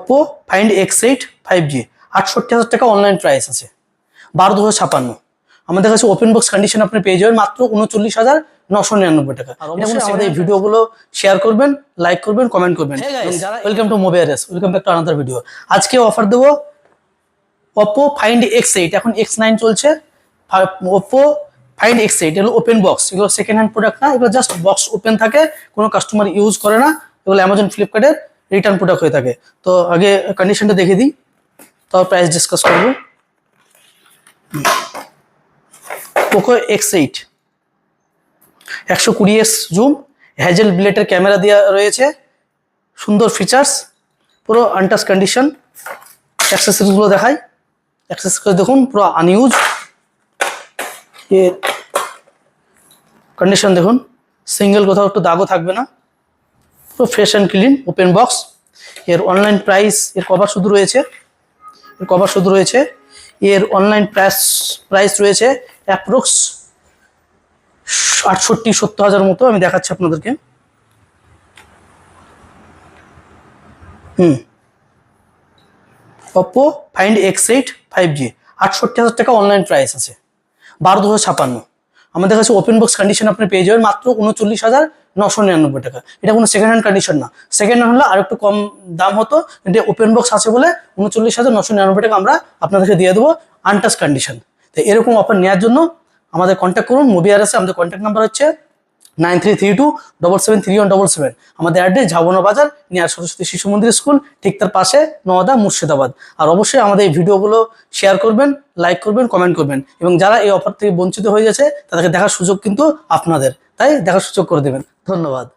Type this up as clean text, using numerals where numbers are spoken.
Oppo Find X8 5G 68,000 টাকা online price আছে 12,256। আমাদের কাছে ওপেন বক্স কন্ডিশন আপনি পেয়ে যাবেন মাত্র 39,999 টাকা। আর অবশ্যই আমাদের এই ভিডিওগুলো শেয়ার করবেন, লাইক করবেন, কমেন্ট করবেন। Welcome to mobiles, welcome back to another video. আজকে অফার দেবো Oppo Find X8, এখন X9 চলছে। Oppo Find X8 এগুলো ওপেন বক্স, এগুলো সেকেন্ড হ্যান্ড প্রোডাক্ট না, এগুলো জাস্ট বক্স ওপেন থাকে, কোনো কাস্টমার ইউজ করে না, এগুলো অ্যামাজন ফ্লিপকার্টের রিটার্ন প্রোডাক্ট হয়ে থাকে। তো আগে কন্ডিশনটা দেখে দিই, তারপর প্রাইস ডিসকাস করবো। পোকো X8 120x জুম, হ্যাজেল ব্লেডের ক্যামেরা দেওয়া রয়েছে, সুন্দর ফিচার্স, পুরো আনটাচ কন্ডিশন। অ্যাক্সেসরিজগুলো দেখাই, অ্যাক্সেসরিজ দেখুন পুরো আনইউজ, এর কন্ডিশন দেখুন, সিঙ্গেল কোথাও একটু দাগও থাকবে না, পুরো fresh and clean open box. এর অনলাইন প্রাইস, এর কভার শুধু রয়েছে, এর অনলাইন প্রাইস রয়েছে অ্যাপ্রক্স 68-70 হাজার মতো। আমি দেখাচ্ছি আপনাদেরকে। Oppo Find X8 5G 68,000 টাকা অনলাইন প্রাইস আছে 12,256। আমাদের কাছে ওপেন বক্স কন্ডিশন আপনি পেয়ে যাবেন মাত্র 39,999 টাকা। এটা কোনো সেকেন্ড হ্যান্ড কন্ডিশন না, সেকেন্ড হ্যান্ড হলে আর একটু কম দাম হতো, কিন্তু ওপেন বক্স আছে বলে 39,999 টাকা আমরা আপনাদেরকে দিয়ে দেবো আনটাচ কন্ডিশন। তো এরকম অফার নেওয়ার জন্য আমাদের কন্ট্যাক্ট করুন। মোবিআরএসে আমাদের কন্ট্যাক্ট নাম্বার হচ্ছে 9332773177। আমাদের অ্যাড্রেস ঝাবনা বাজার, নিয়ার সরস্বতী শিশু মন্দির স্কুল, ঠিক তার পাশে, নওদা, মুর্শিদাবাদ। আর অবশ্যই আমাদের এই ভিডিওগুলো শেয়ার করবেন, লাইক করবেন, কমেন্ট করবেন, এবং যারা এই অফার থেকে বঞ্চিত হয়ে গেছে তাদেরকে দেখার সুযোগ কিন্তু আপনাদের, তাই দেখার সুযোগ করে দেবেন। ধন্যবাদ।